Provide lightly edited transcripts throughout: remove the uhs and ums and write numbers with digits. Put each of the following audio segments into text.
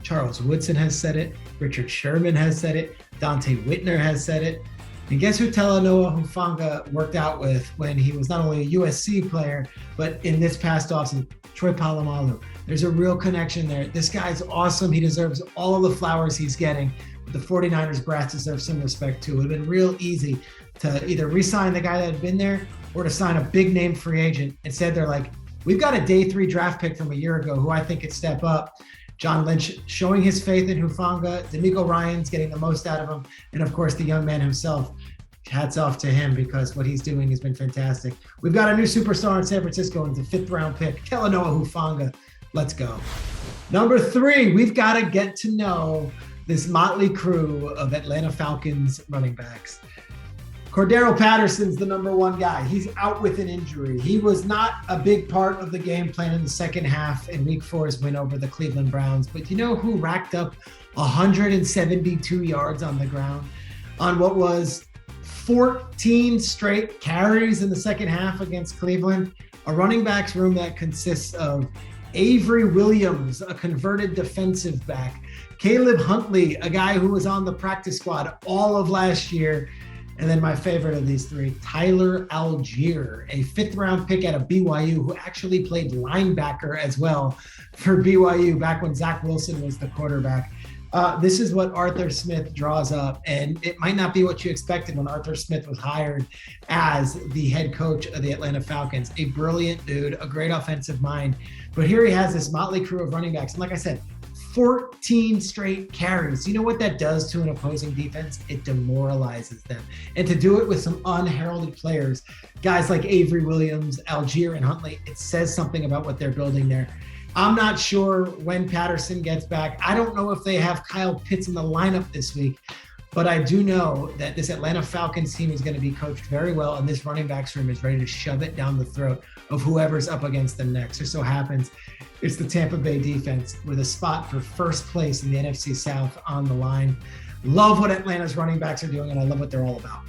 Charles Woodson has said it. Richard Sherman has said it. Dante Whitner has said it. And guess who Talanoa Hufanga worked out with when he was not only a USC player, but in this past offseason, Troy Polamalu. There's a real connection there. This guy's awesome. He deserves all of the flowers he's getting. But the 49ers brass deserve some respect too. It would have been real easy to either re-sign the guy that had been there or to sign a big name free agent. Instead, they're like, we've got a day 3 draft pick from a year ago who I think could step up. John Lynch showing his faith in Hufanga, D'Amico Ryans getting the most out of him, and of course the young man himself. Hats off to him because what he's doing has been fantastic. We've got a new superstar in San Francisco and the 5th round pick, Talanoa Hufanga. Let's go. Number 3, we've got to get to know this motley crew of Atlanta Falcons running backs. Cordero Patterson's the number 1 guy. He's out with an injury. He was not a big part of the game plan in the second half in Week 4's win over the Cleveland Browns. But you know who racked up 172 yards on the ground on what was 14 straight carries in the second half against Cleveland? A running backs room that consists of Avery Williams, a converted defensive back, Caleb Huntley, a guy who was on the practice squad all of last year, and then my favorite of these 3, Tyler Algier, a 5th round pick out of BYU who actually played linebacker as well for BYU back when Zach Wilson was the quarterback. This is what Arthur Smith draws up, and it might not be what you expected when Arthur Smith was hired as the head coach of the Atlanta Falcons. A brilliant dude, a great offensive mind, but here he has this motley crew of running backs, and like I said, 14 straight carries. You know what that does to an opposing defense? It demoralizes them. And to do it with some unheralded players, guys like Avery Williams, Algier, and Huntley, it says something about what they're building there. I'm not sure when Patterson gets back. I don't know if they have Kyle Pitts in the lineup this week, but I do know that this Atlanta Falcons team is going to be coached very well, and this running backs room is ready to shove it down the throat of whoever's up against them next. It so happens it's the Tampa Bay defense with a spot for first place in the NFC South on the line. Love what Atlanta's running backs are doing, and I love what they're all about.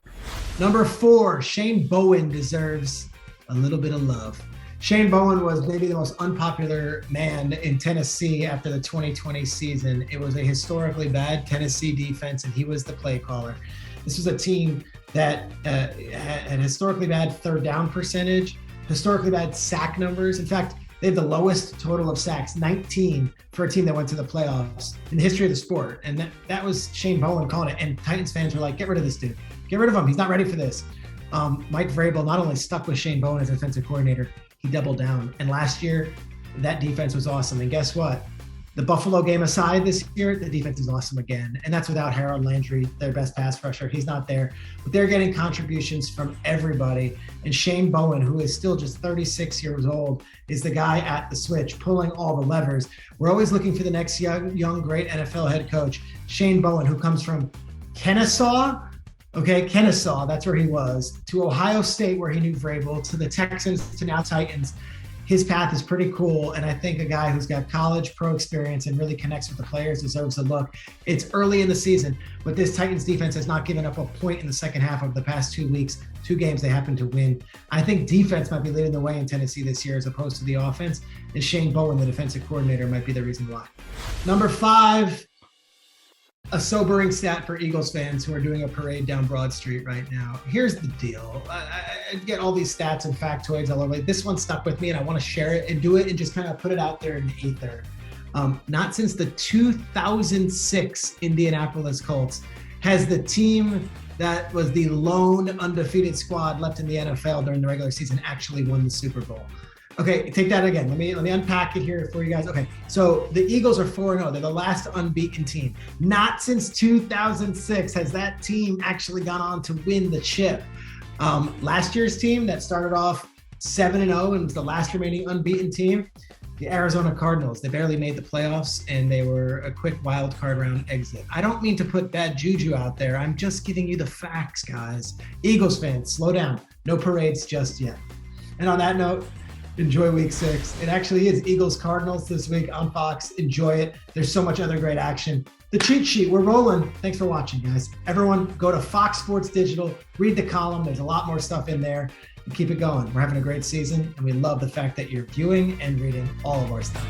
Number 4, Shane Bowen deserves a little bit of love. Shane Bowen was maybe the most unpopular man in Tennessee after the 2020 season. It was a historically bad Tennessee defense, and he was the play caller. This was a team that had historically bad 3rd down percentage, historically bad sack numbers. In fact, they have the lowest total of sacks, 19, for a team that went to the playoffs in the history of the sport. And that was Shane Bowen calling it. And Titans fans were like, get rid of this dude. Get rid of him. He's not ready for this. Mike Vrabel not only stuck with Shane Bowen as defensive coordinator, he doubled down. And last year, that defense was awesome. And guess what? The Buffalo game aside this year, the defense is awesome again. And that's without Harold Landry, their best pass rusher. He's not there. But they're getting contributions from everybody. And Shane Bowen, who is still just 36 years old, is the guy at the switch, pulling all the levers. We're always looking for the next young great NFL head coach. Shane Bowen, who comes from Kennesaw, that's where he was, to Ohio State, where he knew Vrabel, to the Texans, to now Titans. His path is pretty cool, and I think a guy who's got college pro experience and really connects with the players deserves a look. It's early in the season, but this Titans defense has not given up a point in the second half of the past 2 weeks, 2 games they happen to win. I think defense might be leading the way in Tennessee this year as opposed to the offense, and Shane Bowen, the defensive coordinator, might be the reason why. Number 5, a sobering stat for Eagles fans who are doing a parade down Broad Street right now. Here's the deal. I get all these stats and factoids all over. This one stuck with me, and I want to share it and do it and just kind of put it out there in the ether. Not since the 2006 Indianapolis Colts has the team that was the lone undefeated squad left in the NFL during the regular season actually won the Super Bowl. Okay, take that again. Let me unpack it here for you guys. Okay, so the Eagles are 4-0. They're the last unbeaten team. Not since 2006 has that team actually gone on to win the chip. Last year's team that started off 7-0 and was the last remaining unbeaten team, the Arizona Cardinals. They barely made the playoffs, and they were a quick wild card round exit. I don't mean to put bad juju out there. I'm just giving you the facts, guys. Eagles fans, slow down. No parades just yet. And on that note, enjoy week 6. It actually is Eagles Cardinals this week on Fox. Enjoy it. There's so much other great action. The cheat sheet, we're rolling. Thanks for watching, guys. Everyone, go to Fox Sports Digital, read the column. There's a lot more stuff in there. And keep it going. We're having a great season, and we love the fact that you're viewing and reading all of our stuff.